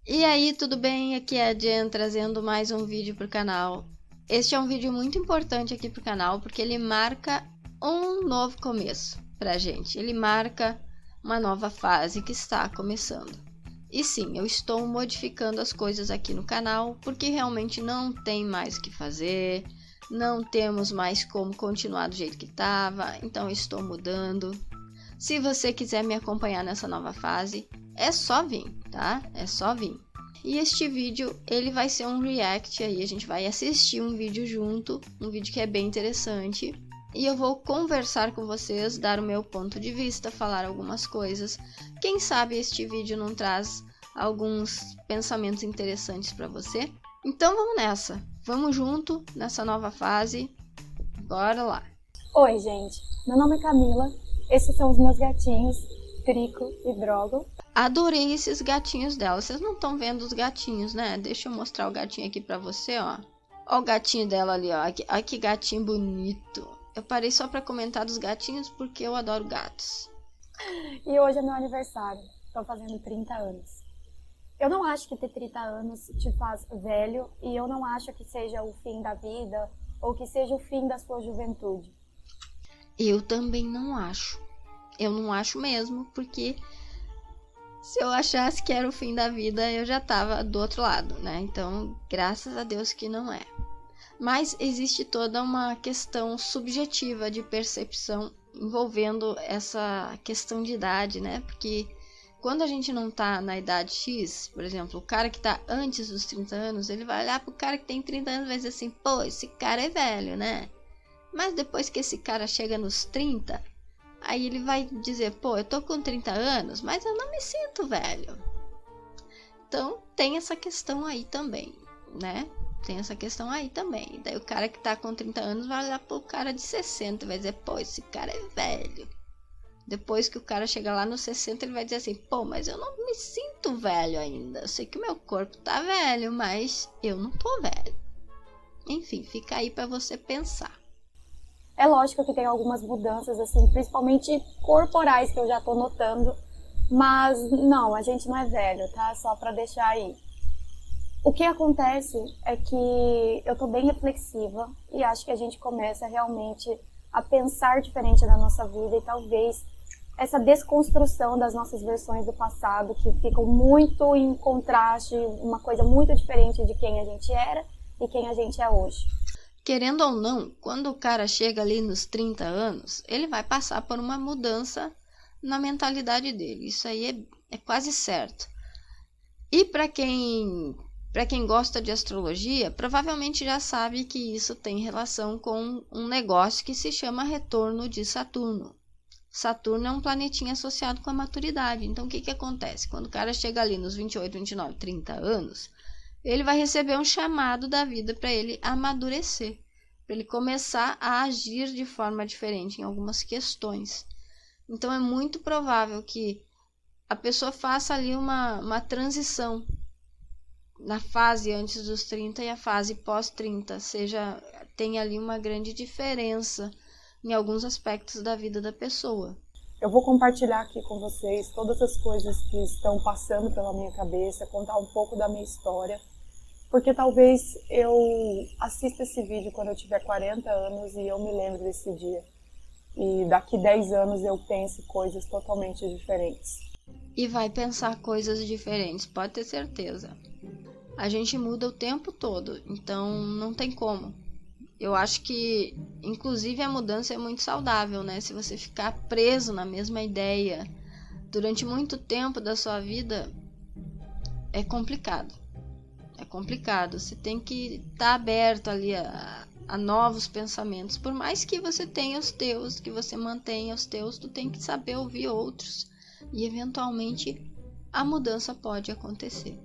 E aí, tudo bem? Aqui é a Jen trazendo mais um vídeo para o canal. Este é um vídeo muito importante aqui para o canal porque ele marca um novo começo pra gente. Ele marca uma nova fase que está começando. E sim, eu estou modificando as coisas aqui no canal porque realmente não tem mais o que fazer, não temos mais como continuar do jeito que estava, então eu estou mudando. Se você quiser me acompanhar nessa nova fase, é só vir, tá? É só vir. E este vídeo, ele vai ser um react aí, a gente vai assistir um vídeo junto, um vídeo que é bem interessante. E eu vou conversar com vocês, dar o meu ponto de vista, falar algumas coisas. Quem sabe este vídeo não traz alguns pensamentos interessantes para você? Então vamos nessa, vamos junto nessa nova fase, bora lá! Oi, gente. Meu nome é Camila. Esses são os meus gatinhos, Trico e Drogo. Adorei esses gatinhos dela. Vocês não estão vendo os gatinhos, né? Deixa eu mostrar o gatinho aqui pra você, ó. Ó o gatinho dela ali, ó. Olha que gatinho bonito. Eu parei só pra comentar dos gatinhos porque eu adoro gatos. E hoje é meu aniversário. Estou fazendo 30 anos. Eu não acho que ter 30 anos te faz velho e eu não acho que seja o fim da vida ou que seja o fim da sua juventude. Eu também não acho. Eu não acho mesmo, porque se eu achasse que era o fim da vida, eu já tava do outro lado, né? Então, graças a Deus que não é. Mas existe toda uma questão subjetiva de percepção envolvendo essa questão de idade, né? Porque quando a gente não tá na idade X, por exemplo, o cara que tá antes dos 30 anos, ele vai olhar pro cara que tem 30 anos e vai dizer assim, pô, esse cara é velho, né? Mas depois que esse cara chega nos 30, aí ele vai dizer, pô, eu tô com 30 anos, mas eu não me sinto velho. Então tem essa questão aí também, né? Tem essa questão aí também. Daí o cara que tá com 30 anos vai olhar pro cara de 60 e vai dizer, pô, esse cara é velho. Depois que o cara chega lá nos 60, ele vai dizer assim, pô, mas eu não me sinto velho ainda. Eu sei que o meu corpo tá velho, mas eu não tô velho. Enfim, fica aí pra você pensar. É lógico que tem algumas mudanças, assim, principalmente corporais que eu já tô notando, mas não, a gente não é velho, tá? Só pra deixar aí. O que acontece é que eu tô bem reflexiva e acho que a gente começa realmente a pensar diferente da nossa vida e talvez essa desconstrução das nossas versões do passado que ficam muito em contraste, uma coisa muito diferente de quem a gente era e quem a gente é hoje. Querendo ou não, quando o cara chega ali nos 30 anos, ele vai passar por uma mudança na mentalidade dele. Isso aí é quase certo. E para quem gosta de astrologia, provavelmente já sabe que isso tem relação com um negócio que se chama retorno de Saturno. Saturno é um planetinha associado com a maturidade. Então, o que que acontece? Quando o cara chega ali nos 28, 29, 30 anos, ele vai receber um chamado da vida para ele amadurecer, para ele começar a agir de forma diferente em algumas questões. Então, é muito provável que a pessoa faça ali uma transição na fase antes dos 30 e a fase pós-30, tem ali uma grande diferença em alguns aspectos da vida da pessoa. Eu vou compartilhar aqui com vocês todas as coisas que estão passando pela minha cabeça, contar um pouco da minha história, porque talvez eu assista esse vídeo quando eu tiver 40 anos e eu me lembre desse dia. E daqui 10 anos eu pense coisas totalmente diferentes. E vai pensar coisas diferentes, pode ter certeza. A gente muda o tempo todo, então não tem como. Eu acho que, inclusive, a mudança é muito saudável, né? Se você ficar preso na mesma ideia durante muito tempo da sua vida, é complicado. É complicado. Você tem que estar aberto ali a novos pensamentos. Por mais que você tenha os teus, que você mantenha os teus, tu tem que saber ouvir outros. E, eventualmente, a mudança pode acontecer.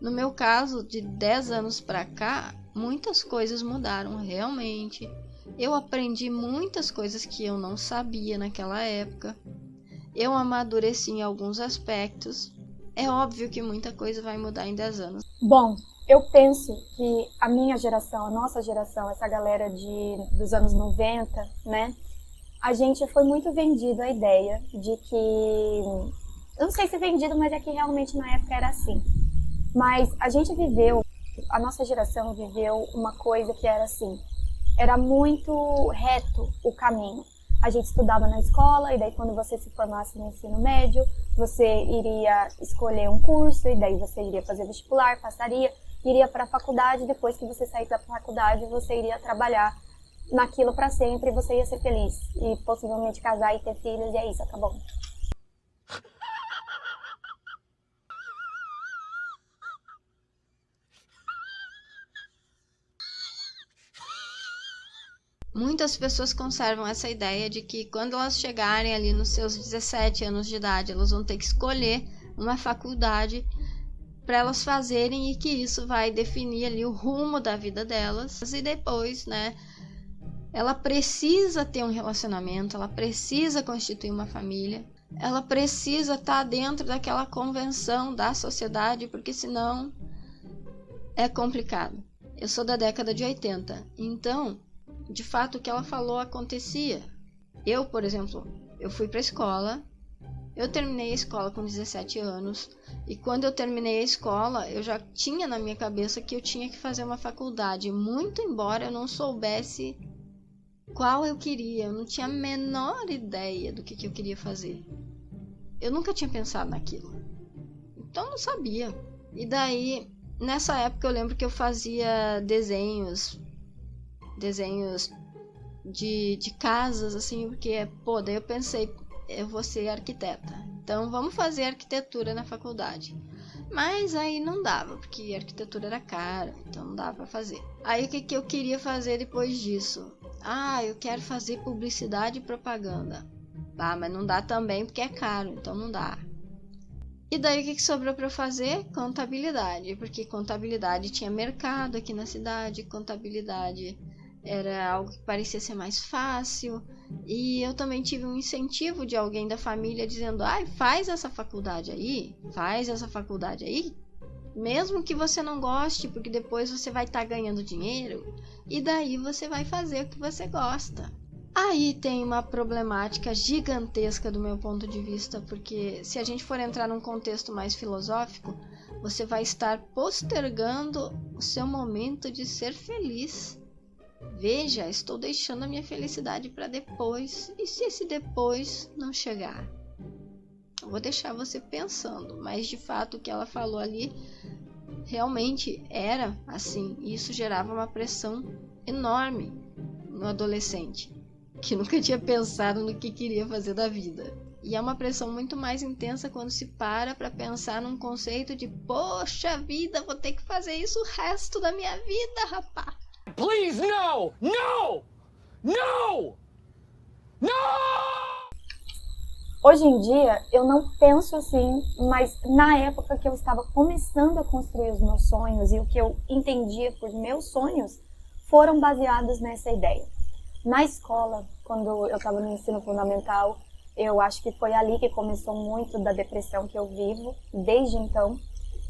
No meu caso, de 10 anos pra cá, muitas coisas mudaram realmente. Eu aprendi muitas coisas que eu não sabia naquela época. Eu amadureci em alguns aspectos. É óbvio que muita coisa vai mudar em 10 anos. Bom, eu penso que a minha geração, a nossa geração, essa galera dos anos 90, né? A gente foi muito vendido a ideia de que... Eu não sei se vendido, mas é que realmente na época era assim. Mas a gente viveu, a nossa geração viveu uma coisa que era assim, era muito reto o caminho. A gente estudava na escola e daí quando você se formasse no ensino médio, você iria escolher um curso e daí você iria fazer vestibular, passaria, iria para a faculdade, depois que você saísse da faculdade, você iria trabalhar naquilo para sempre e você ia ser feliz e possivelmente casar e ter filhos e é isso, acabou. Muitas pessoas conservam essa ideia de que quando elas chegarem ali nos seus 17 anos de idade, elas vão ter que escolher uma faculdade para elas fazerem e que isso vai definir ali o rumo da vida delas. E depois, né, ela precisa ter um relacionamento, ela precisa constituir uma família, ela precisa estar dentro daquela convenção da sociedade, porque senão é complicado. Eu sou da década de 80, então de fato o que ela falou acontecia. Eu, por exemplo, eu fui para a escola, eu terminei a escola com 17 anos e quando eu terminei a escola eu já tinha na minha cabeça que eu tinha que fazer uma faculdade, muito embora eu não soubesse qual eu queria, eu não tinha a menor ideia do que eu queria fazer. Eu nunca tinha pensado naquilo, então eu não sabia. E daí, nessa época eu lembro que eu fazia desenhos de casas, assim, porque, pô, daí eu pensei, eu vou ser arquiteta, então vamos fazer arquitetura na faculdade. Mas aí não dava, porque arquitetura era cara, então não dava pra fazer. Aí o que eu queria fazer depois disso? Eu quero fazer publicidade e propaganda. Mas não dá também porque é caro, então não dá. E daí o que sobrou para eu fazer? Contabilidade, porque contabilidade tinha mercado aqui na cidade, contabilidade era algo que parecia ser mais fácil, e eu também tive um incentivo de alguém da família dizendo, faz essa faculdade aí, mesmo que você não goste, porque depois você vai estar ganhando dinheiro, e daí você vai fazer o que você gosta. Aí tem uma problemática gigantesca do meu ponto de vista, porque se a gente for entrar num contexto mais filosófico, você vai estar postergando o seu momento de ser feliz. Veja, estou deixando a minha felicidade para depois, e se esse depois não chegar? Eu vou deixar você pensando, mas de fato o que ela falou ali realmente era assim, e isso gerava uma pressão enorme no adolescente, que nunca tinha pensado no que queria fazer da vida. E é uma pressão muito mais intensa quando se para pensar num conceito de poxa vida, vou ter que fazer isso o resto da minha vida, rapá. Please, no! No! No! No! Hoje em dia, eu não penso assim, mas na época que eu estava começando a construir os meus sonhos e o que eu entendia por meus sonhos foram baseados nessa ideia. Na escola, quando eu estava no ensino fundamental, eu acho que foi ali que começou muito da depressão que eu vivo. Desde então,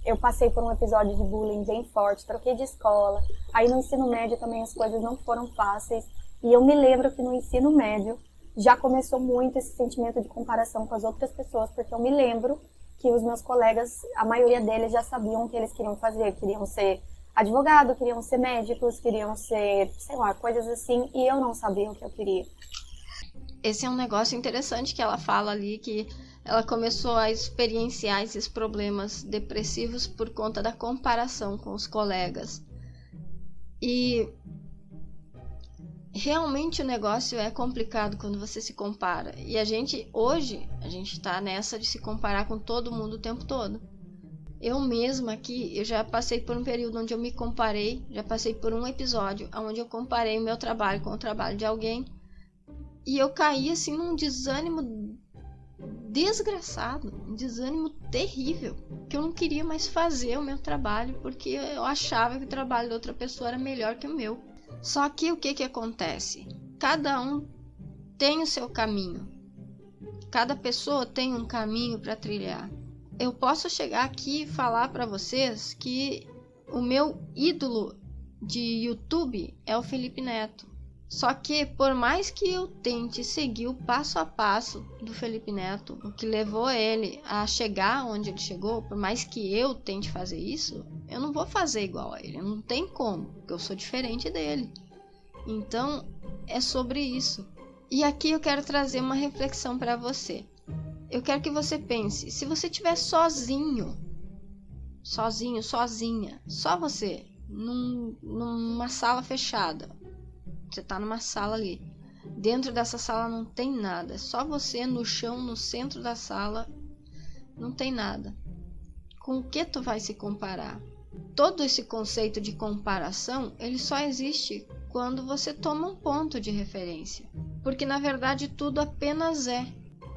eu passei por um episódio de bullying bem forte, troquei de escola. Aí no ensino médio também as coisas não foram fáceis. E eu me lembro que no ensino médio já começou muito esse sentimento de comparação com as outras pessoas, porque eu me lembro que os meus colegas, a maioria deles já sabiam o que eles queriam fazer, queriam ser advogado, queriam ser médicos, queriam ser, sei lá, coisas assim, e eu não sabia o que eu queria. Esse é um negócio interessante que ela fala ali, que ela começou a experienciar esses problemas depressivos por conta da comparação com os colegas. E realmente o negócio é complicado quando você se compara. E hoje, a gente tá nessa de se comparar com todo mundo o tempo todo. Eu mesma aqui, eu já passei por um período onde eu me comparei, já passei por um episódio onde eu comparei o meu trabalho com o trabalho de alguém, e eu caí assim num desânimo desgraçado, um desânimo terrível, que eu não queria mais fazer o meu trabalho, porque eu achava que o trabalho da outra pessoa era melhor que o meu. Só que o que acontece? Cada um tem o seu caminho, cada pessoa tem um caminho para trilhar. Eu posso chegar aqui e falar para vocês que o meu ídolo de YouTube é o Felipe Neto. Só que, por mais que eu tente seguir o passo a passo do Felipe Neto, o que levou ele a chegar onde ele chegou, por mais que eu tente fazer isso, eu não vou fazer igual a ele. Não tem como, porque eu sou diferente dele. Então, é sobre isso. E aqui eu quero trazer uma reflexão para você. Eu quero que você pense, se você estiver sozinho, sozinha, só você, numa sala fechada. Você tá numa sala ali. Dentro dessa sala não tem nada. É só você no chão, no centro da sala. Não tem nada. Com o que tu vai se comparar? Todo esse conceito de comparação, ele só existe quando você toma um ponto de referência. Porque na verdade tudo apenas é.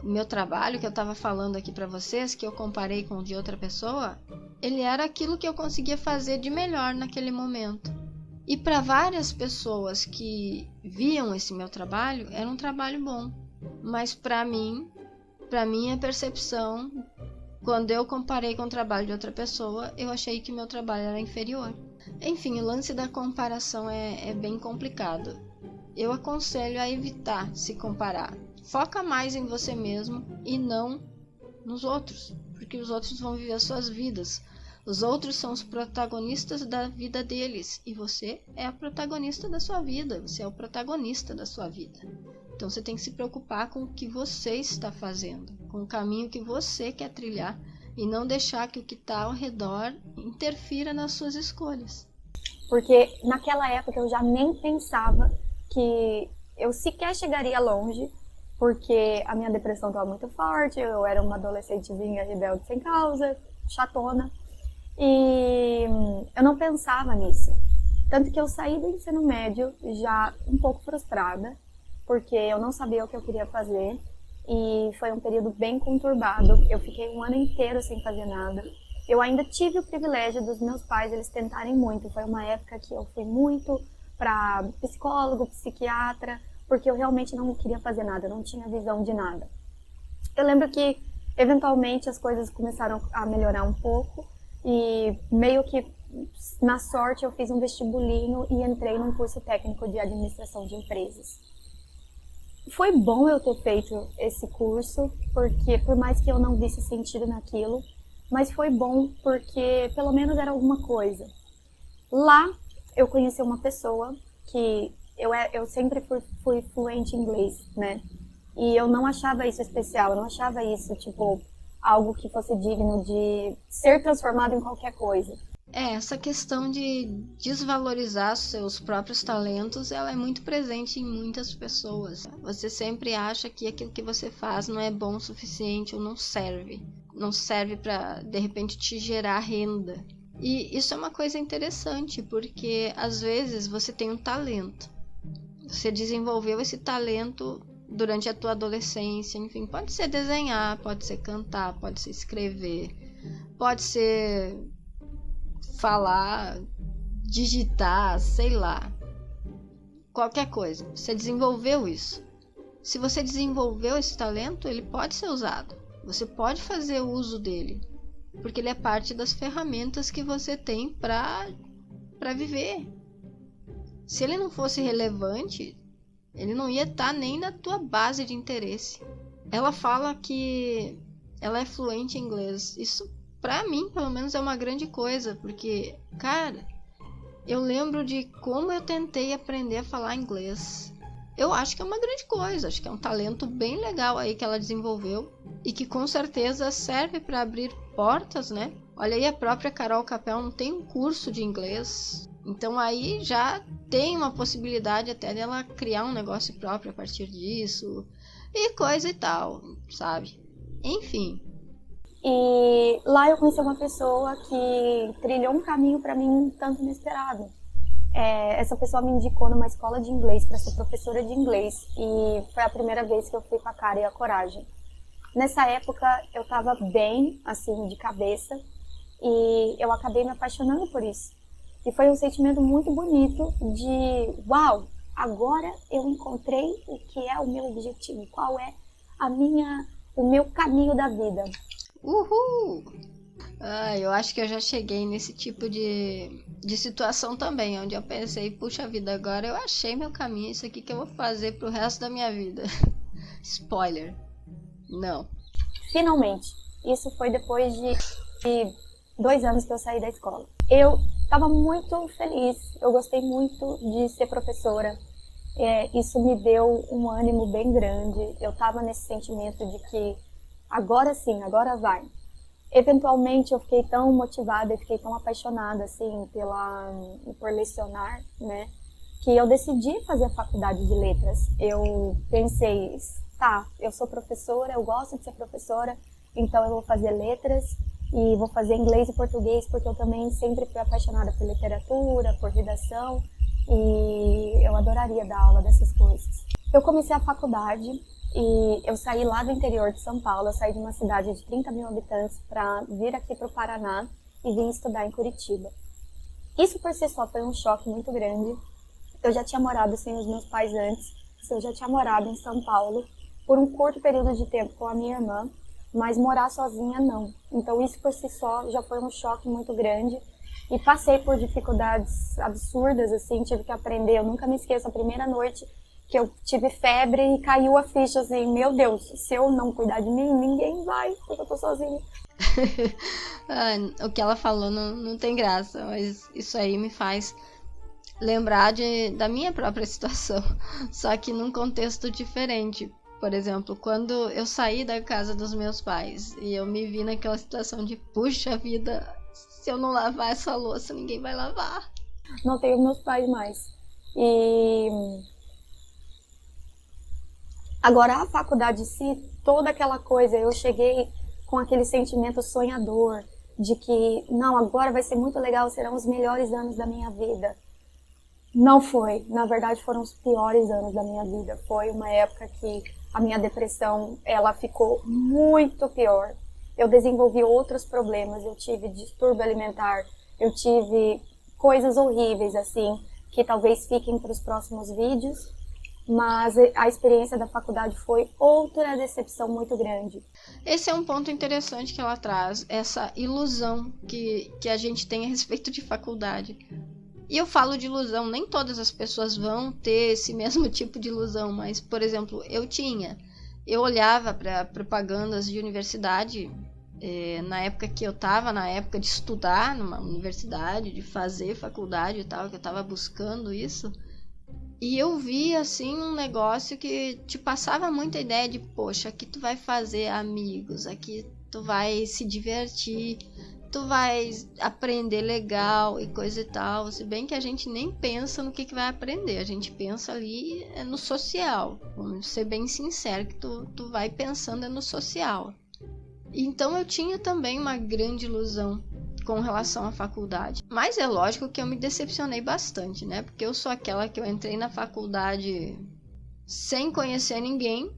O meu trabalho que eu estava falando aqui para vocês, que eu comparei com o de outra pessoa, ele era aquilo que eu conseguia fazer de melhor naquele momento. E para várias pessoas que viam esse meu trabalho, era um trabalho bom. Mas para minha percepção, quando eu comparei com o trabalho de outra pessoa, eu achei que meu trabalho era inferior. Enfim, o lance da comparação é bem complicado. Eu aconselho a evitar se comparar. Foca mais em você mesmo e não nos outros, porque os outros vão viver as suas vidas. Os outros são os protagonistas da vida deles e você é a protagonista da sua vida, você é o protagonista da sua vida. Então você tem que se preocupar com o que você está fazendo, com o caminho que você quer trilhar e não deixar que o que está ao redor interfira nas suas escolhas. Porque naquela época eu já nem pensava que eu sequer chegaria longe, porque a minha depressão estava muito forte, eu era uma adolescentezinha rebelde sem causa, chatona. E eu não pensava nisso. Tanto que eu saí do ensino médio já um pouco frustrada, porque eu não sabia o que eu queria fazer. E foi um período bem conturbado. Eu fiquei um ano inteiro sem fazer nada. Eu ainda tive o privilégio dos meus pais, eles tentarem muito. Foi uma época que eu fui muito para psicólogo, psiquiatra, porque eu realmente não queria fazer nada, eu não tinha visão de nada. Eu lembro que, eventualmente, as coisas começaram a melhorar um pouco. E meio que na sorte eu fiz um vestibulinho e entrei num curso técnico de administração de empresas. Foi bom eu ter feito esse curso, porque por mais que eu não visse sentido naquilo, mas foi bom porque pelo menos era alguma coisa. Lá eu conheci uma pessoa que eu sempre fui fluente em inglês, né? E eu não achava isso especial, eu não achava isso, tipo, algo que fosse digno de ser transformado em qualquer coisa. Essa questão de desvalorizar seus próprios talentos, ela é muito presente em muitas pessoas. Você sempre acha que aquilo que você faz não é bom o suficiente ou não serve. Não serve para, de repente, te gerar renda. E isso é uma coisa interessante, porque às vezes você tem um talento. Você desenvolveu esse talento durante a tua adolescência, enfim, pode ser desenhar, pode ser cantar, pode ser escrever, pode ser falar, digitar, sei lá, qualquer coisa. Você desenvolveu isso. Se você desenvolveu esse talento, ele pode ser usado. Você pode fazer uso dele, porque ele é parte das ferramentas que você tem para viver. Se ele não fosse relevante, ele não ia estar nem na tua base de interesse. Ela fala que ela é fluente em inglês. Isso, pra mim, pelo menos, é uma grande coisa. Porque, cara, eu lembro de como eu tentei aprender a falar inglês. Eu acho que é uma grande coisa. Acho que é um talento bem legal aí que ela desenvolveu. E que com certeza serve para abrir portas, né? Olha aí, a própria Carol Capel não tem um curso de inglês. Então aí já tem uma possibilidade até dela criar um negócio próprio a partir disso. E coisa e tal, sabe? Enfim. E lá eu conheci uma pessoa que trilhou um caminho para mim um tanto inesperado. Essa pessoa me indicou numa escola de inglês para ser professora de inglês. E foi a primeira vez que eu fui com a cara e a coragem. Nessa época eu estava bem, assim, de cabeça. E eu acabei me apaixonando por isso. E foi um sentimento muito bonito de, uau, agora eu encontrei o que é o meu objetivo, qual é o meu caminho da vida. Uhul! Eu acho que eu já cheguei nesse tipo de situação também, onde eu pensei, puxa vida, agora eu achei meu caminho, isso aqui que eu vou fazer pro resto da minha vida. Spoiler. Não. Finalmente. Isso foi depois de 2 anos que eu saí da escola. Eu estava muito feliz, eu gostei muito de ser professora. Isso me deu um ânimo bem grande. Eu estava nesse sentimento de que agora sim, agora vai. Eventualmente eu fiquei tão motivada e fiquei tão apaixonada assim por lecionar, né, que eu decidi fazer a faculdade de letras. Eu pensei, tá, eu sou professora, eu gosto de ser professora, então eu vou fazer letras e vou fazer inglês e português, porque eu também sempre fui apaixonada por literatura, por redação, e eu adoraria dar aula dessas coisas. Eu comecei a faculdade e eu saí lá do interior de São Paulo, eu saí de uma cidade de 30 mil habitantes para vir aqui para o Paraná e vim estudar em Curitiba. Isso por si só foi um choque muito grande. Eu já tinha morado sem os meus pais antes, eu já tinha morado em São Paulo por um curto período de tempo com a minha irmã, mas morar sozinha não. Então isso por si só já foi um choque muito grande e passei por dificuldades absurdas, assim, tive que aprender. Eu nunca me esqueço, a primeira noite que eu tive febre e caiu a ficha, assim, meu Deus, se eu não cuidar de mim, ninguém vai, porque eu tô sozinha. O que ela falou não tem graça, mas isso aí me faz lembrar da minha própria situação, só que num contexto diferente. Por exemplo, quando eu saí da casa dos meus pais e eu me vi naquela situação de, puxa vida, se eu não lavar essa louça, ninguém vai lavar. Não tenho meus pais mais. E agora a faculdade em si, toda aquela coisa, eu cheguei com aquele sentimento sonhador de que, não, agora vai ser muito legal, serão os melhores anos da minha vida. Não foi, na verdade foram os piores anos da minha vida. Foi uma época que a minha depressão, ela ficou muito pior. Eu desenvolvi outros problemas, eu tive distúrbio alimentar, eu tive coisas horríveis, assim, que talvez fiquem para os próximos vídeos. Mas a experiência da faculdade foi outra decepção muito grande. Esse é um ponto interessante que ela traz, essa ilusão que a gente tem a respeito de faculdade. E eu falo de ilusão, nem todas as pessoas vão ter esse mesmo tipo de ilusão, mas, por exemplo, eu olhava para propagandas de universidade, na época que eu estava, na época de estudar numa universidade, de fazer faculdade e tal, que eu estava buscando isso. E eu vi, assim, um negócio que te passava muita ideia de, poxa, aqui tu vai fazer amigos, aqui tu vai se divertir, tu vai aprender legal e coisa e tal. Se bem que a gente nem pensa no que vai aprender, a gente pensa ali no social. Vamos ser bem sincero, que tu vai pensando no social. Então eu tinha também uma grande ilusão com relação à faculdade. Mas é lógico que eu me decepcionei bastante, né? Porque eu sou aquela que eu entrei na faculdade sem conhecer ninguém.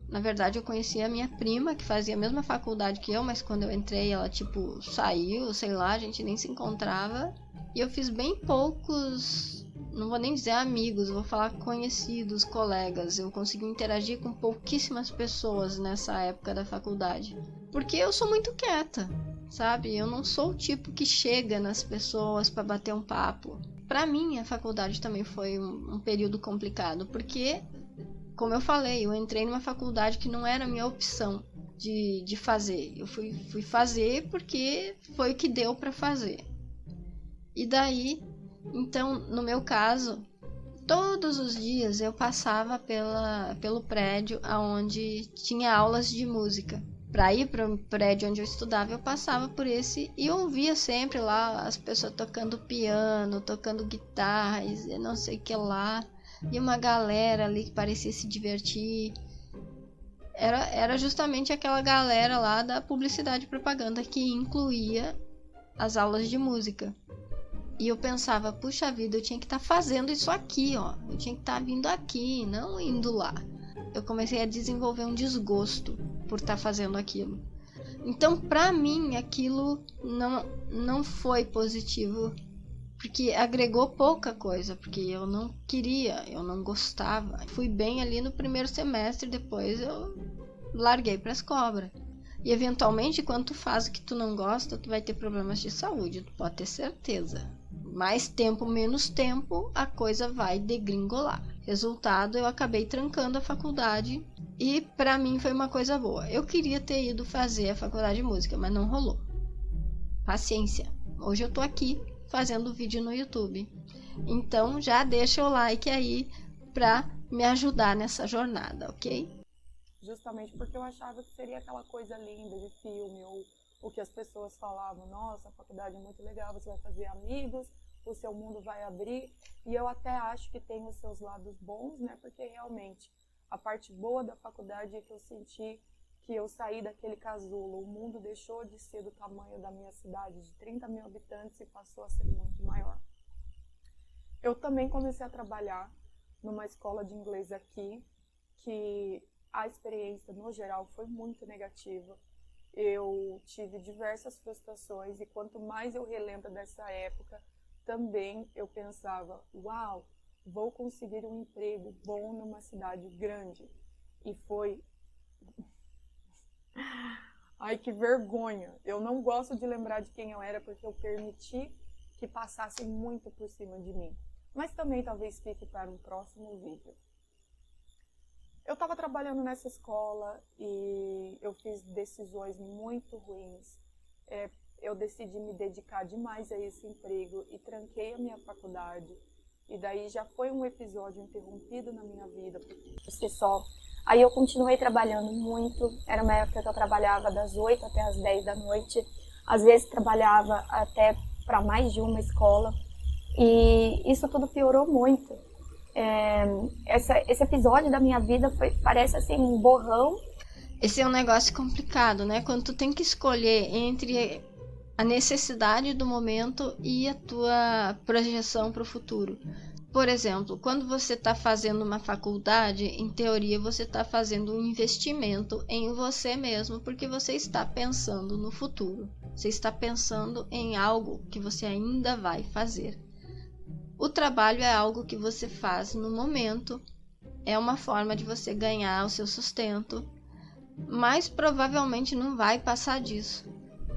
Na verdade, eu conhecia a minha prima, que fazia a mesma faculdade que eu, mas quando eu entrei, ela, tipo, saiu, sei lá, a gente nem se encontrava. E eu fiz bem poucos, não vou nem dizer amigos, vou falar conhecidos, colegas. Eu consegui interagir com pouquíssimas pessoas nessa época da faculdade. Porque eu sou muito quieta, sabe? Eu não sou o tipo que chega nas pessoas para bater um papo. Para mim, a faculdade também foi um período complicado, porque, como eu falei, eu entrei numa faculdade que não era a minha opção de fazer. Eu fui fazer porque foi o que deu para fazer. E daí, então, no meu caso, todos os dias eu passava pelo prédio onde tinha aulas de música. Para ir para o prédio onde eu estudava, eu passava por esse e ouvia sempre lá as pessoas tocando piano, tocando guitarra e não sei o que lá. E uma galera ali que parecia se divertir. Era justamente aquela galera lá da publicidade e propaganda que incluía as aulas de música. E eu pensava, puxa vida, eu tinha que estar fazendo isso aqui, ó. Eu tinha que estar vindo aqui, não indo lá. Eu comecei a desenvolver um desgosto por estar fazendo aquilo. Então, pra mim, aquilo não foi positivo, porque agregou pouca coisa, porque eu não queria, eu não gostava. Fui bem ali no primeiro semestre, depois eu larguei pras cobras. E eventualmente, quando tu faz o que tu não gosta, tu vai ter problemas de saúde, tu pode ter certeza. Mais tempo, menos tempo, a coisa vai degringolar. Resultado, eu acabei trancando a faculdade e pra mim foi uma coisa boa. Eu queria ter ido fazer a faculdade de música, mas não rolou. Paciência. Hoje eu tô aqui fazendo vídeo no YouTube. Então já deixa o like aí pra me ajudar nessa jornada, ok? Justamente porque eu achava que seria aquela coisa linda de filme, ou o que as pessoas falavam, nossa, a faculdade é muito legal, você vai fazer amigos, o seu mundo vai abrir, e eu até acho que tem os seus lados bons, né, porque realmente a parte boa da faculdade é que eu senti que eu saí daquele casulo, o mundo deixou de ser do tamanho da minha cidade, de 30 mil habitantes, e passou a ser muito maior. Eu também comecei a trabalhar numa escola de inglês aqui, que a experiência, no geral, foi muito negativa. Eu tive diversas frustrações e quanto mais eu relembro dessa época, também eu pensava, uau, vou conseguir um emprego bom numa cidade grande. E foi... Ai, que vergonha! Eu não gosto de lembrar de quem eu era porque eu permiti que passassem muito por cima de mim. Mas também talvez fique para um próximo vídeo. Eu estava trabalhando nessa escola e eu fiz decisões muito ruins. Eu decidi me dedicar demais a esse emprego e tranquei a minha faculdade. E daí já foi um episódio interrompido na minha vida. Por si só. Aí eu continuei trabalhando muito. Era uma época que eu trabalhava das 8 até as 10 da noite. Às vezes trabalhava até para mais de uma escola. E isso tudo piorou muito. Esse episódio da minha vida parece assim um borrão. Esse é um negócio complicado, né? Quando tu tem que escolher entre a necessidade do momento e a tua projeção para o futuro. Por exemplo, quando você está fazendo uma faculdade, em teoria você está fazendo um investimento em você mesmo, porque você está pensando no futuro. Você está pensando em algo que você ainda vai fazer. O trabalho é algo que você faz no momento, é uma forma de você ganhar o seu sustento, mas provavelmente não vai passar disso.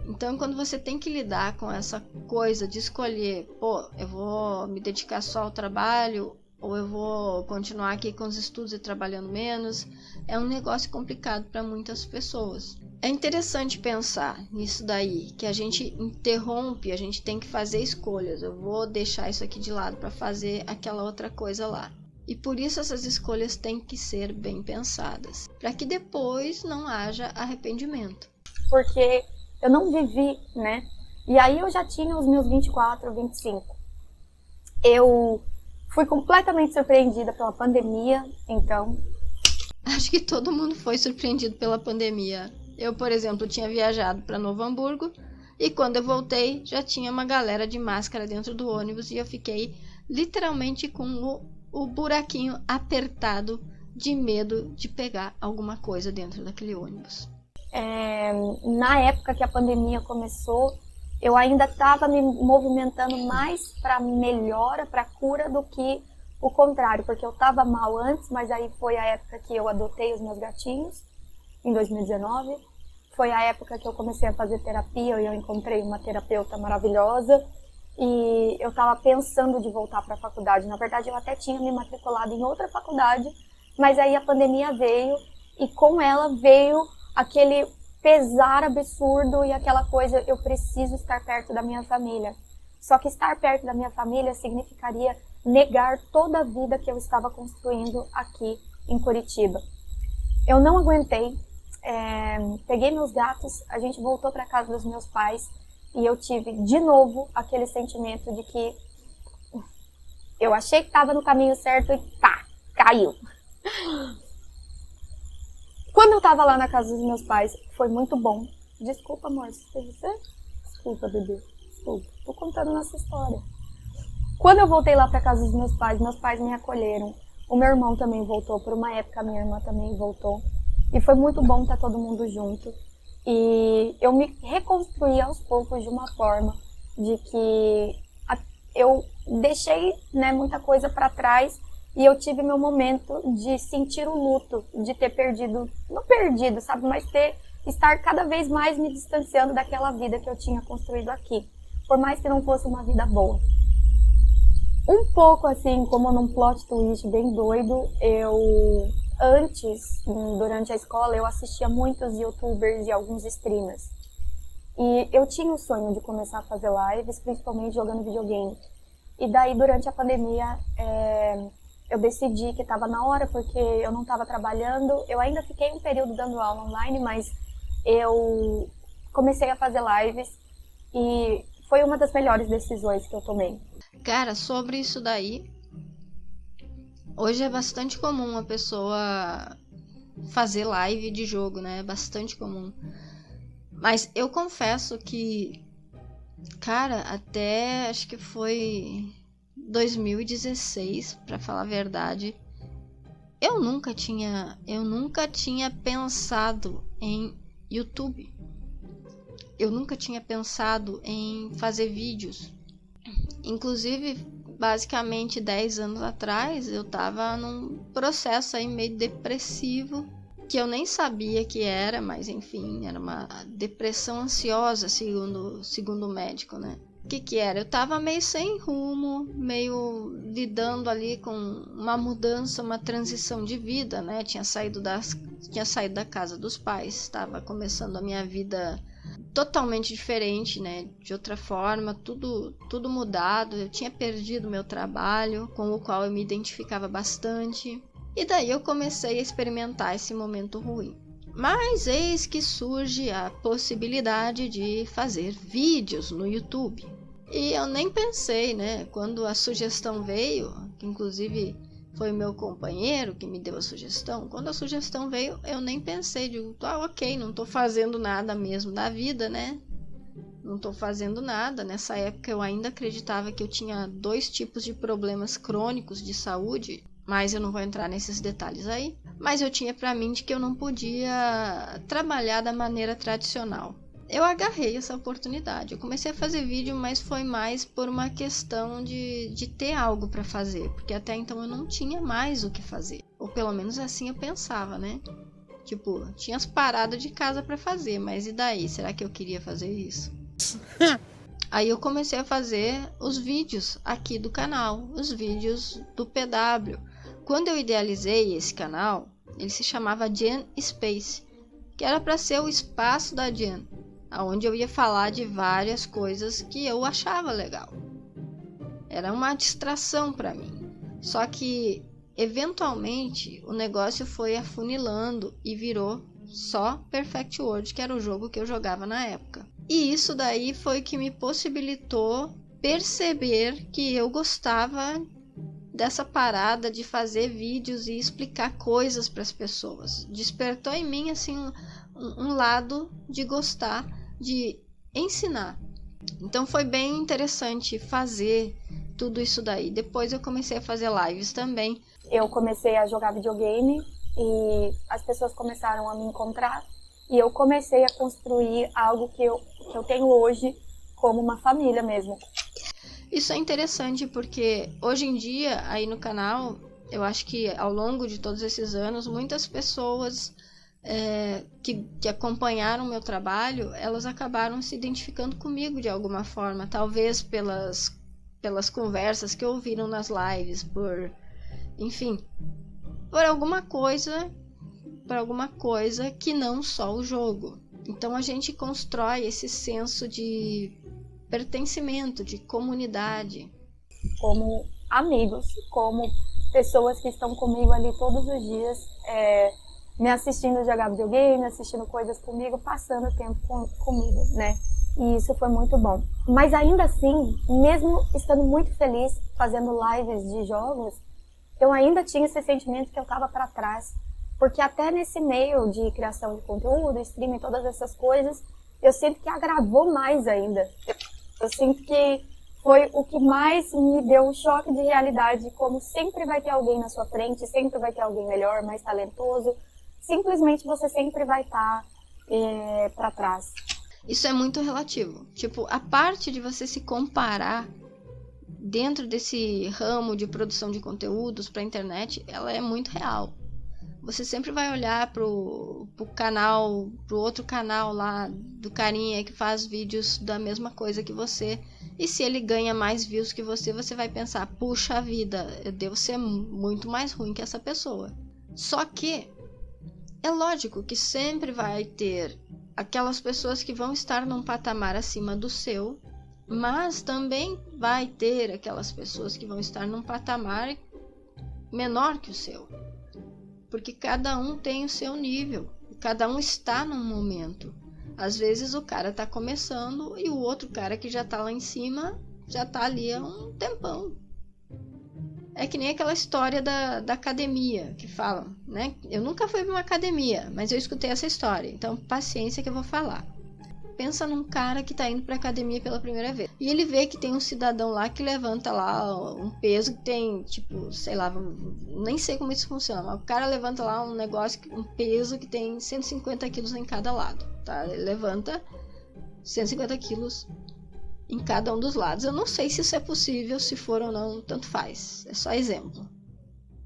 Então, quando você tem que lidar com essa coisa de escolher, pô, eu vou me dedicar só ao trabalho ou eu vou continuar aqui com os estudos e trabalhando menos, é um negócio complicado para muitas pessoas. É interessante pensar nisso daí, que a gente interrompe, a gente tem que fazer escolhas. Eu vou deixar isso aqui de lado para fazer aquela outra coisa lá. E por isso essas escolhas têm que ser bem pensadas, para que depois não haja arrependimento. Porque eu não vivi, né? E aí eu já tinha os meus 24, 25. Eu fui completamente surpreendida pela pandemia, então... Acho que todo mundo foi surpreendido pela pandemia. Eu, por exemplo, tinha viajado para Novo Hamburgo e quando eu voltei já tinha uma galera de máscara dentro do ônibus e eu fiquei literalmente com o buraquinho apertado de medo de pegar alguma coisa dentro daquele ônibus. Na época que a pandemia começou, eu ainda estava me movimentando mais para melhora, para cura, do que o contrário, porque eu estava mal antes, mas aí foi a época que eu adotei os meus gatinhos, em 2019. Foi a época que eu comecei a fazer terapia e eu encontrei uma terapeuta maravilhosa e eu estava pensando de voltar para a faculdade. Na verdade, eu até tinha me matriculado em outra faculdade, mas aí a pandemia veio e com ela veio aquele pesar absurdo e aquela coisa, eu preciso estar perto da minha família. Só que estar perto da minha família significaria negar toda a vida que eu estava construindo aqui em Curitiba. Eu não aguentei, peguei meus gatos, a gente voltou para casa dos meus pais e eu tive de novo aquele sentimento de que eu achei que estava no caminho certo e pá, caiu. Quando eu estava lá na casa dos meus pais, foi muito bom. Desculpa, amor, se foi você? Desculpa, bebê, desculpa, tô contando nossa história. Quando eu voltei lá para casa dos meus pais me acolheram. O meu irmão também voltou, por uma época a minha irmã também voltou. E foi muito bom estar todo mundo junto. E eu me reconstruí aos poucos de uma forma de que eu deixei, né, muita coisa para trás e eu tive meu momento de sentir o luto, de ter perdido, não perdido, sabe, mas ter estar cada vez mais me distanciando daquela vida que eu tinha construído aqui, por mais que não fosse uma vida boa. Um pouco assim, como num plot twist bem doido, durante a escola, eu assistia muitos youtubers e alguns streamers. E eu tinha o sonho de começar a fazer lives, principalmente jogando videogame. E daí, durante a pandemia, eu decidi que estava na hora, porque eu não estava trabalhando. Eu ainda fiquei um período dando aula online, mas eu comecei a fazer lives e foi uma das melhores decisões que eu tomei. Cara, sobre isso daí, hoje é bastante comum a pessoa fazer live de jogo, né? É bastante comum. Mas eu confesso que, cara, até acho que foi 2016, pra falar a verdade, eu nunca tinha pensado em YouTube. Eu nunca tinha pensado em fazer vídeos. Inclusive, basicamente 10 anos atrás, eu tava num processo aí meio depressivo, que eu nem sabia que era, mas enfim, era uma depressão ansiosa, segundo o médico, né? O que era? Eu tava meio sem rumo, meio lidando ali com uma mudança, uma transição de vida, né? Tinha saído da casa dos pais, estava começando a minha vida totalmente diferente, né? De outra forma, tudo mudado. Eu tinha perdido meu trabalho, com o qual eu me identificava bastante. E daí eu comecei a experimentar esse momento ruim. Mas eis que surge a possibilidade de fazer vídeos no YouTube. E eu nem pensei, né? Quando a sugestão veio, que inclusive foi meu companheiro que me deu a sugestão. Quando a sugestão veio, eu nem pensei, digo, ok, não tô fazendo nada mesmo da vida, né? Não tô fazendo nada. Nessa época eu ainda acreditava que eu tinha 2 tipos de problemas crônicos de saúde, mas eu não vou entrar nesses detalhes aí. Mas eu tinha pra mim de que eu não podia trabalhar da maneira tradicional. Eu agarrei essa oportunidade. Eu comecei a fazer vídeo, mas foi mais por uma questão de ter algo para fazer, porque até então eu não tinha mais o que fazer. Ou pelo menos assim eu pensava, né? Tipo, tinha as paradas de casa para fazer, mas e daí? Será que eu queria fazer isso? Aí eu comecei a fazer os vídeos aqui do canal, os vídeos do PW. Quando eu idealizei esse canal, ele se chamava Jen Space, que era para ser o espaço da Jen, onde eu ia falar de várias coisas que eu achava legal. Era uma distração para mim. Só que, eventualmente, o negócio foi afunilando e virou só Perfect World, que era o jogo que eu jogava na época. E isso daí foi que me possibilitou perceber que eu gostava dessa parada de fazer vídeos e explicar coisas para as pessoas. Despertou em mim assim um lado de gostar de ensinar. Então foi bem interessante fazer tudo isso daí. Depois eu comecei a fazer lives também. Eu comecei a jogar videogame e as pessoas começaram a me encontrar e eu comecei a construir algo que eu tenho hoje como uma família mesmo. Isso é interessante porque hoje em dia aí no canal, eu acho que ao longo de todos esses anos, muitas pessoas que acompanharam o meu trabalho, elas acabaram se identificando comigo de alguma forma, talvez pelas conversas que ouviram nas lives, enfim, por alguma coisa que não só o jogo. Então a gente constrói esse senso de pertencimento, de comunidade. Como amigos, como pessoas que estão comigo ali todos os dias, me assistindo jogar videogame, assistindo coisas comigo, passando tempo comigo, né? E isso foi muito bom. Mas ainda assim, mesmo estando muito feliz fazendo lives de jogos, eu ainda tinha esse sentimento que eu estava para trás. Porque até nesse meio de criação de conteúdo, streaming, todas essas coisas, eu sinto que agravou mais ainda. Eu sinto que foi o que mais me deu um choque de realidade, como sempre vai ter alguém na sua frente, sempre vai ter alguém melhor, mais talentoso. Simplesmente você sempre vai estar para trás. Isso é muito relativo. Tipo, a parte de você se comparar dentro desse ramo de produção de conteúdos para a internet, ela é muito real. Você sempre vai olhar pro canal, pro outro canal lá do carinha que faz vídeos da mesma coisa que você. E se ele ganha mais views que você, você vai pensar, puxa vida, eu devo ser muito mais ruim que essa pessoa. Só que é lógico que sempre vai ter aquelas pessoas que vão estar num patamar acima do seu, mas também vai ter aquelas pessoas que vão estar num patamar menor que o seu. Porque cada um tem o seu nível, cada um está num momento. Às vezes o cara tá começando e o outro cara que já tá lá em cima já tá ali há um tempão. É que nem aquela história da academia que falam, né? Eu nunca fui pra uma academia, mas eu escutei essa história, então paciência que eu vou falar. Pensa num cara que tá indo pra academia pela primeira vez. E ele vê que tem um cidadão lá que levanta lá um peso que tem, tipo, sei lá, nem sei como isso funciona, mas o cara levanta lá um negócio, um peso que tem 150 quilos em cada lado, tá? Ele levanta 150 quilos em cada um dos lados. Eu não sei se isso é possível, se for ou não, tanto faz. É só exemplo.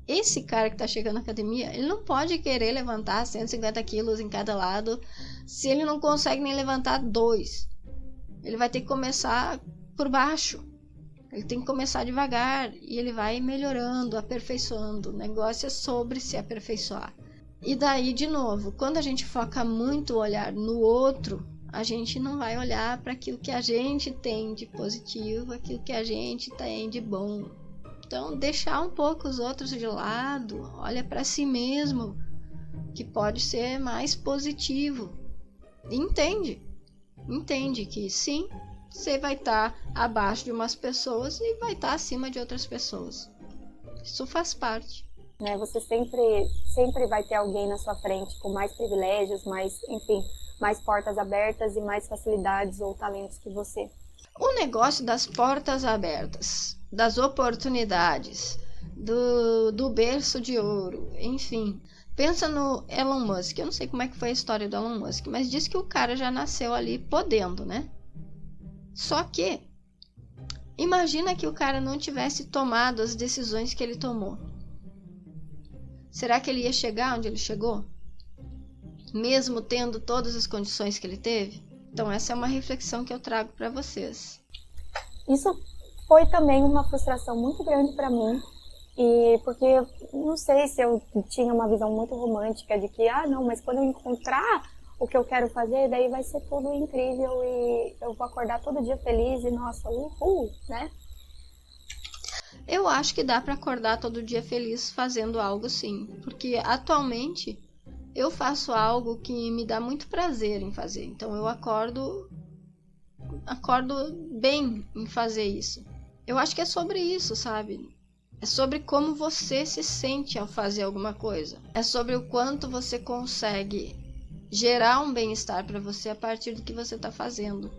Esse cara que tá chegando na academia, ele não pode querer levantar 150 quilos em cada lado se ele não consegue nem levantar 2. Ele vai ter que começar por baixo. Ele tem que começar devagar e ele vai melhorando, aperfeiçoando. O negócio é sobre se aperfeiçoar. E daí, de novo, quando a gente foca muito o olhar no outro, a gente não vai olhar para aquilo que a gente tem de positivo, aquilo que a gente tem de bom. Então, deixar um pouco os outros de lado, olha para si mesmo, que pode ser mais positivo. Entende que sim, você vai estar abaixo de umas pessoas e vai estar acima de outras pessoas. Isso faz parte. Você sempre vai ter alguém na sua frente com mais privilégios, mais portas abertas e mais facilidades ou talentos que você. O negócio das portas abertas, das oportunidades, do berço de ouro, enfim. Pensa no Elon Musk. Eu não sei como é que foi a história do Elon Musk, mas diz que o cara já nasceu ali podendo, né? Só que, imagina que o cara não tivesse tomado as decisões que ele tomou. Será que ele ia chegar onde ele chegou? Mesmo tendo todas as condições que ele teve? Então essa é uma reflexão que eu trago para vocês. Isso foi também uma frustração muito grande para mim, e porque não sei se eu tinha uma visão muito romântica de que, não, mas quando eu encontrar o que eu quero fazer, daí vai ser tudo incrível e eu vou acordar todo dia feliz e, nossa, uhul, né? Eu acho que dá para acordar todo dia feliz fazendo algo sim, porque atualmente eu faço algo que me dá muito prazer em fazer. Então eu acordo bem em fazer isso. Eu acho que é sobre isso, sabe? É sobre como você se sente ao fazer alguma coisa. É sobre o quanto você consegue gerar um bem-estar para você a partir do que você está fazendo.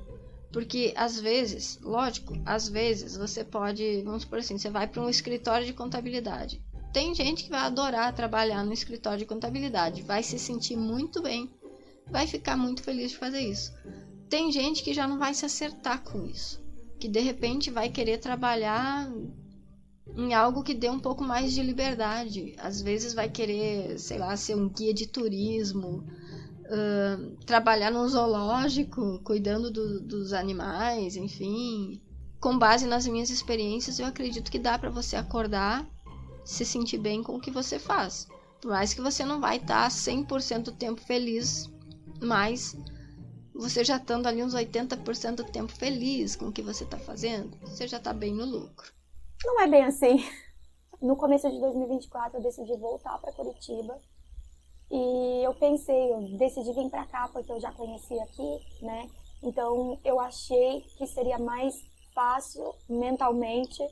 Porque às vezes, lógico, às vezes você pode, vamos supor assim, você vai para um escritório de contabilidade. Tem gente que vai adorar trabalhar no escritório de contabilidade, vai se sentir muito bem, vai ficar muito feliz de fazer isso. Tem gente que já não vai se acertar com isso, que de repente vai querer trabalhar em algo que dê um pouco mais de liberdade. Às vezes vai querer, sei lá, ser um guia de turismo, trabalhar num zoológico, cuidando dos animais, enfim. Com base nas minhas experiências, eu acredito que dá para você acordar, se sentir bem com o que você faz. Por mais que você não vai estar 100% do tempo feliz, mas você já estando ali uns 80% do tempo feliz com o que você está fazendo, você já está bem no lucro. Não é bem assim. No começo de 2024 eu decidi voltar para Curitiba e eu decidi vir para cá porque eu já conhecia aqui, né? Então eu achei que seria mais fácil mentalmente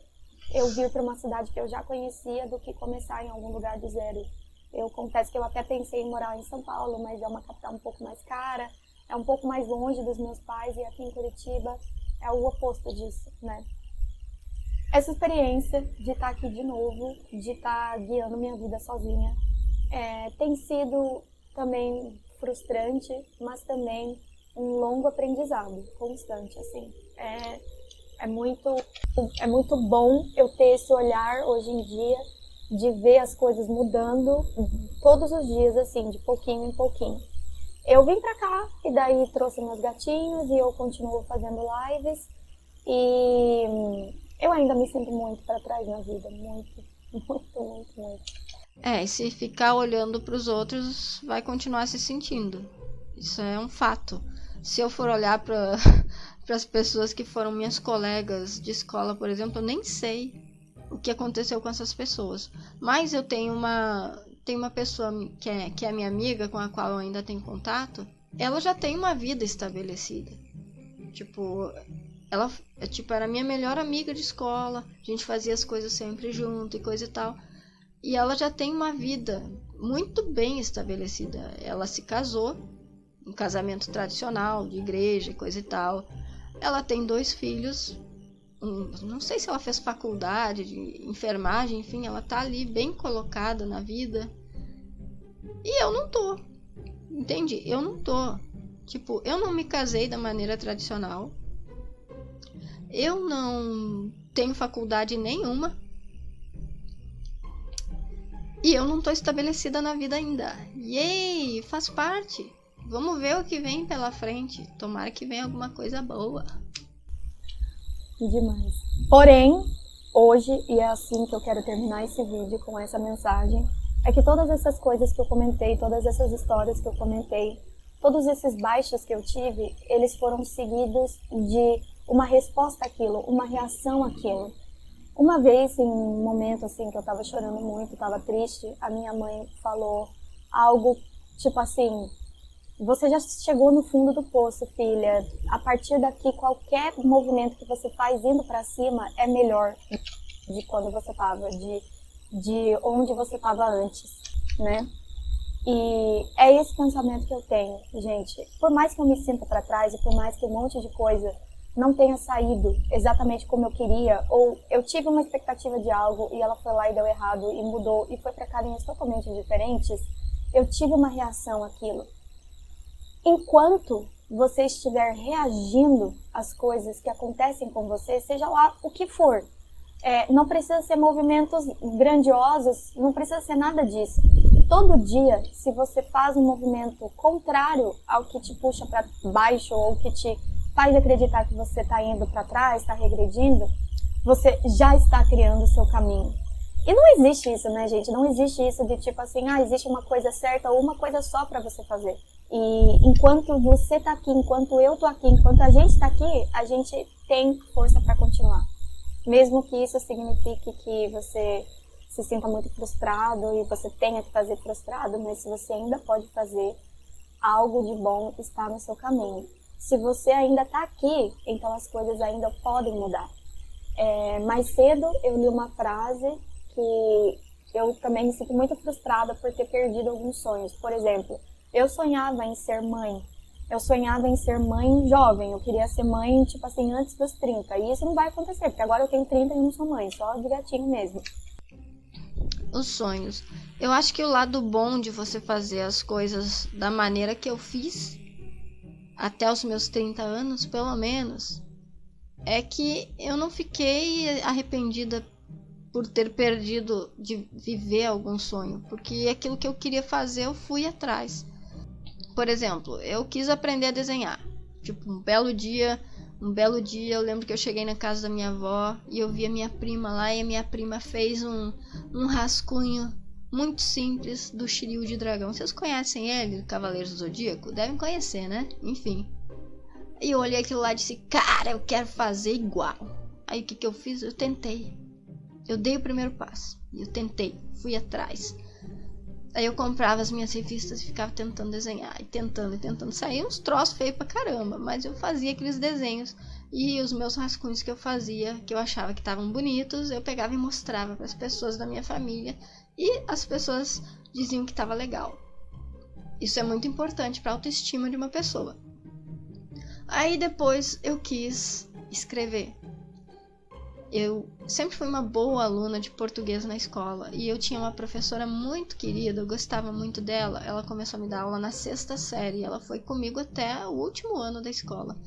eu vir para uma cidade que eu já conhecia do que começar em algum lugar do zero. Eu confesso que eu até pensei em morar em São Paulo, mas é uma capital um pouco mais cara, é um pouco mais longe dos meus pais, e aqui em Curitiba é o oposto disso, né? Essa experiência de estar aqui de novo, de estar guiando minha vida sozinha, tem sido também frustrante, mas também um longo aprendizado, constante, assim. É muito bom eu ter esse olhar hoje em dia de ver as coisas mudando todos os dias, assim, de pouquinho em pouquinho. Eu vim pra cá e daí trouxe meus gatinhos e eu continuo fazendo lives e eu ainda me sinto muito pra trás na vida, muito, muito, muito, muito. E se ficar olhando pros outros, vai continuar se sentindo. Isso é um fato. Se eu for olhar para as pessoas que foram minhas colegas de escola, por exemplo, eu nem sei o que aconteceu com essas pessoas. Mas eu tenho uma pessoa que é minha amiga, com a qual eu ainda tenho contato. Ela já tem uma vida estabelecida. Tipo, ela era minha melhor amiga de escola. A gente fazia as coisas sempre junto e coisa e tal. E ela já tem uma vida muito bem estabelecida. Ela se casou, um casamento tradicional, de igreja e coisa e tal. Ela tem 2 filhos. Não sei se ela fez faculdade de enfermagem, enfim, ela tá ali bem colocada na vida. E eu não tô. Entende? Eu não tô. Tipo, eu não me casei da maneira tradicional. Eu não tenho faculdade nenhuma. E eu não tô estabelecida na vida ainda. Yay! Faz parte. Vamos ver o que vem pela frente. Tomara que venha alguma coisa boa. Demais. Porém, hoje, e é assim que eu quero terminar esse vídeo com essa mensagem, é que todas essas coisas que eu comentei, todas essas histórias que eu comentei, todos esses baixos que eu tive, eles foram seguidos de uma resposta àquilo, uma reação àquilo. Uma vez, em um momento assim que eu tava chorando muito, tava triste, a minha mãe falou algo tipo assim: você já chegou no fundo do poço, filha. A partir daqui, qualquer movimento que você faz indo para cima é melhor de quando você tava, de onde você tava antes, né? E é esse pensamento que eu tenho, gente. Por mais que eu me sinta para trás e por mais que um monte de coisa não tenha saído exatamente como eu queria, ou eu tive uma expectativa de algo e ela foi lá e deu errado e mudou e foi para caminhos totalmente diferentes, eu tive uma reação àquilo. Enquanto você estiver reagindo às coisas que acontecem com você, seja lá o que for, não precisa ser movimentos grandiosos, não precisa ser nada disso. Todo dia, se você faz um movimento contrário ao que te puxa para baixo ou que te faz acreditar que você está indo para trás, está regredindo, você já está criando o seu caminho. E não existe isso, né, gente? Não existe isso de tipo assim, existe uma coisa certa ou uma coisa só para você fazer. E enquanto você tá aqui, enquanto eu tô aqui, enquanto a gente tá aqui, a gente tem força para continuar. Mesmo que isso signifique que você se sinta muito frustrado e você tenha que fazer frustrado, mas se você ainda pode fazer, algo de bom está no seu caminho. Se você ainda tá aqui, então as coisas ainda podem mudar. Mais cedo eu li uma frase que eu também me sinto muito frustrada por ter perdido alguns sonhos. Por exemplo, eu sonhava em ser mãe. Eu sonhava em ser mãe jovem. Eu queria ser mãe, tipo assim, antes dos 30. E isso não vai acontecer, porque agora eu tenho 30 e não sou mãe. Só de gatinho mesmo. Os sonhos. Eu acho que o lado bom de você fazer as coisas da maneira que eu fiz, até os meus 30 anos, pelo menos, é que eu não fiquei arrependida por ter perdido de viver algum sonho. Porque aquilo que eu queria fazer, eu fui atrás. Por exemplo, eu quis aprender a desenhar. Tipo, um belo dia eu lembro que eu cheguei na casa da minha avó e eu vi a minha prima lá e a minha prima fez um rascunho muito simples do Shiryu de dragão. Vocês conhecem ele, Cavaleiros do Zodíaco? Devem conhecer, né? Enfim. E eu olhei aquilo lá e disse, cara, eu quero fazer igual. Aí o que eu fiz? Eu tentei. Eu dei o primeiro passo. Eu tentei, fui atrás. Aí eu comprava as minhas revistas e ficava tentando desenhar, e tentando. Saía uns troços feios pra caramba, mas eu fazia aqueles desenhos. E os meus rascunhos que eu fazia, que eu achava que estavam bonitos, eu pegava e mostrava para as pessoas da minha família. E as pessoas diziam que estava legal. Isso é muito importante para a autoestima de uma pessoa. Aí depois eu quis escrever. Eu sempre fui uma boa aluna de português na escola e eu tinha uma professora muito querida, eu gostava muito dela. Ela começou a me dar aula na 6ª série, ela foi comigo até o último ano da escola.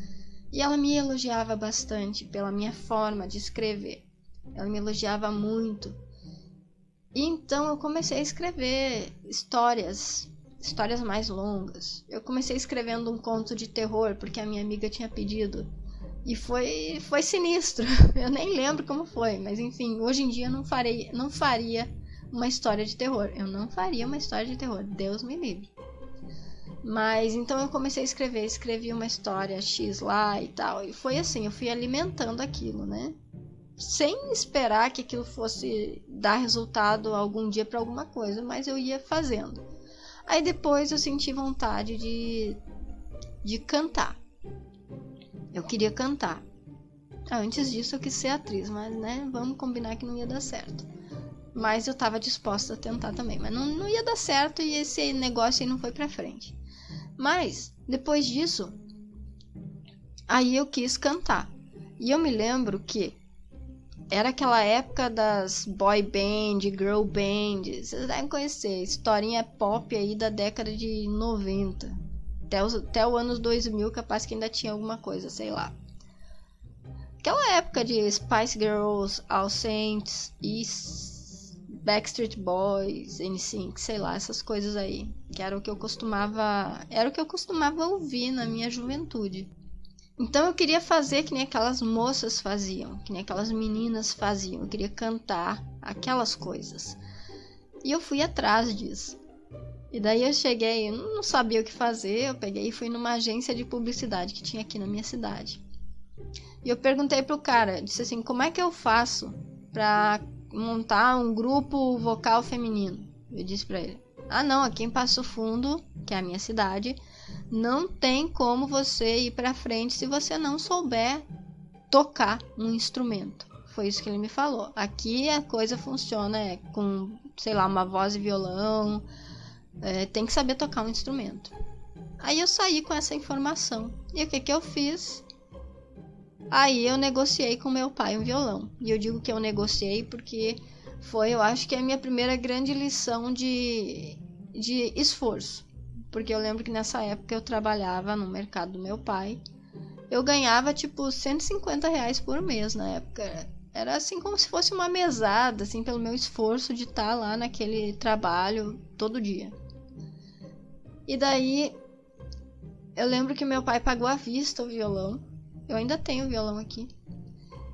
E ela me elogiava bastante pela minha forma de escrever. Ela me elogiava muito. E então eu comecei a escrever histórias mais longas. Eu comecei escrevendo um conto de terror, porque a minha amiga tinha pedido. E foi sinistro. Eu nem lembro como foi, mas enfim, hoje em dia eu não faria uma história de terror. Eu não faria uma história de terror, Deus me livre. Mas então eu comecei a escrevi uma história X lá e tal. E foi assim, eu fui alimentando aquilo, né? Sem esperar que aquilo fosse dar resultado algum dia para alguma coisa, mas eu ia fazendo. Aí depois eu senti vontade de cantar. Eu queria cantar. Antes disso eu quis ser atriz, mas né, vamos combinar que não ia dar certo. Mas eu estava disposta a tentar também, mas não ia dar certo e esse negócio aí não foi pra frente. Mas depois disso, aí eu quis cantar. E eu me lembro que era aquela época das boy band, girl band, vocês devem conhecer, historinha pop aí da década de 90. Até o anos 2000, capaz que ainda tinha alguma coisa, sei lá. Aquela época de Spice Girls, All Saints, Backstreet Boys, NSYNC, sei lá, essas coisas aí. Que era o que eu costumava ouvir na minha juventude. Então eu queria fazer que nem aquelas moças faziam, que nem aquelas meninas faziam. Eu queria cantar aquelas coisas. E eu fui atrás disso. E daí eu cheguei, eu não sabia o que fazer, eu peguei e fui numa agência de publicidade que tinha aqui na minha cidade. E eu perguntei pro cara, disse assim, como é que eu faço pra montar um grupo vocal feminino? Eu disse pra ele, não, aqui em Passo Fundo, que é a minha cidade, não tem como você ir pra frente se você não souber tocar um instrumento. Foi isso que ele me falou. Aqui a coisa funciona com, sei lá, uma voz e violão, tem que saber tocar um instrumento. Aí eu saí com essa informação. E o que eu fiz? Aí eu negociei com meu pai um violão. E eu digo que eu negociei porque foi, eu acho que a minha primeira grande lição de esforço. Porque eu lembro que nessa época eu trabalhava no mercado do meu pai. Eu ganhava tipo R$150 por mês na época. Era assim como se fosse uma mesada, assim, pelo meu esforço de estar lá naquele trabalho todo dia. E daí, eu lembro que meu pai pagou à vista o violão. Eu ainda tenho o violão aqui.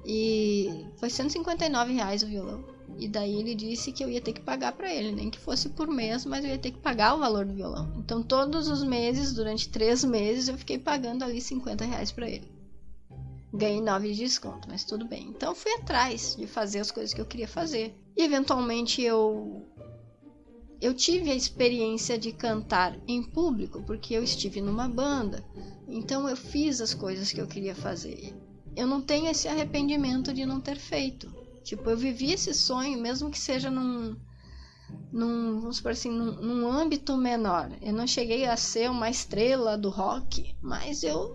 E foi R$159 o violão. E daí ele disse que eu ia ter que pagar pra ele, nem que fosse por mês, mas eu ia ter que pagar o valor do violão. Então todos os meses, durante 3 meses, eu fiquei pagando ali R$50 pra ele. Ganhei 9 de desconto, mas tudo bem. Então eu fui atrás de fazer as coisas que eu queria fazer. E eventualmente eu tive a experiência de cantar em público, porque eu estive numa banda. Então eu fiz as coisas que eu queria fazer. Eu não tenho esse arrependimento de não ter feito. Tipo, eu vivi esse sonho, mesmo que seja vamos supor assim, num âmbito menor. Eu não cheguei a ser uma estrela do rock, mas eu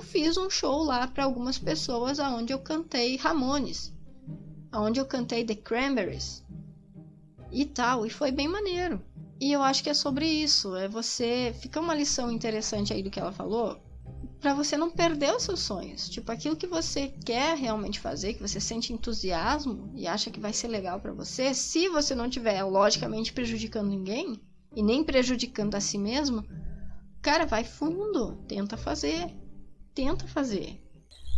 fiz um show lá para algumas pessoas onde eu cantei Ramones, onde eu cantei The Cranberries e tal, e foi bem maneiro. E eu acho que é sobre isso, fica uma lição interessante aí do que ela falou, para você não perder os seus sonhos. Tipo, aquilo que você quer realmente fazer, que você sente entusiasmo e acha que vai ser legal para você, se você não estiver, logicamente, prejudicando ninguém e nem prejudicando a si mesmo, cara, vai fundo, tenta fazer.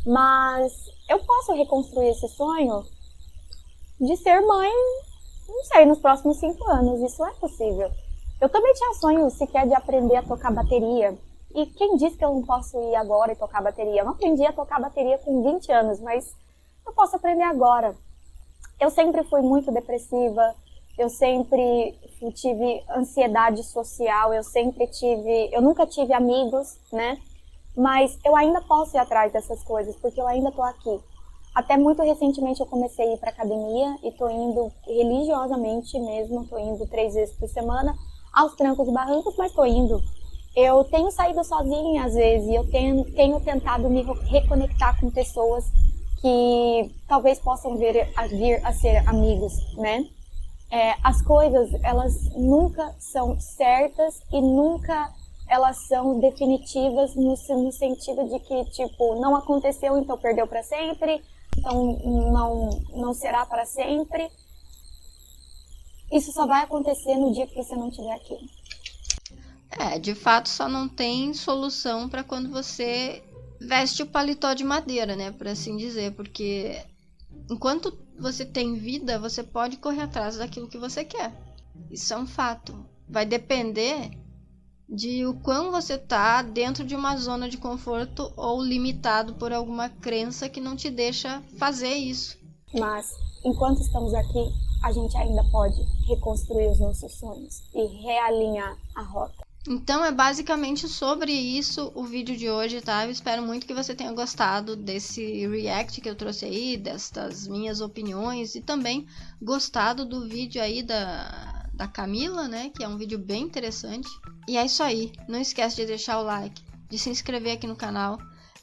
Mas eu posso reconstruir esse sonho de ser mãe, não sei, nos próximos 5 anos. Isso é possível. Eu também tinha sonho sequer de aprender a tocar bateria. E quem disse que eu não posso ir agora e tocar bateria? Eu não aprendi a tocar bateria com 20 anos, mas eu posso aprender agora. Eu sempre fui muito depressiva, eu sempre tive ansiedade social, eu nunca tive amigos, né? Mas eu ainda posso ir atrás dessas coisas, porque eu ainda tô aqui. Até muito recentemente eu comecei a ir pra academia e tô indo religiosamente mesmo, tô indo 3 vezes por semana, aos trancos e barrancos, mas tô indo. Eu tenho saído sozinha às vezes e eu tenho tentado me reconectar com pessoas que talvez possam vir a ser amigos, né? As coisas, elas nunca são certas e nunca elas são definitivas no sentido de que, tipo, não aconteceu, então perdeu para sempre, então não será para sempre. isso só vai acontecer no dia que você não estiver aqui. De fato só não tem solução para quando você veste o paletó de madeira, né, por assim dizer, porque enquanto você tem vida, você pode correr atrás daquilo que você quer. Isso é um fato. Vai depender de o quão você tá dentro de uma zona de conforto ou limitado por alguma crença que não te deixa fazer isso. Mas, enquanto estamos aqui, a gente ainda pode reconstruir os nossos sonhos e realinhar a rota. Então é basicamente sobre isso o vídeo de hoje, tá? Eu espero muito que você tenha gostado desse react que eu trouxe aí, destas minhas opiniões, e também gostado do vídeo aí da Camila, né? Que é um vídeo bem interessante. E é isso aí. Não esquece de deixar o like, de se inscrever aqui no canal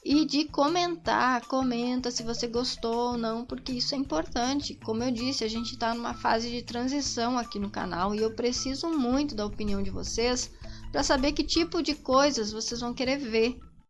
e de comentar. Comenta se você gostou ou não, porque isso é importante. Como eu disse, a gente tá numa fase de transição aqui no canal e eu preciso muito da opinião de vocês para saber que tipo de coisas vocês vão querer ver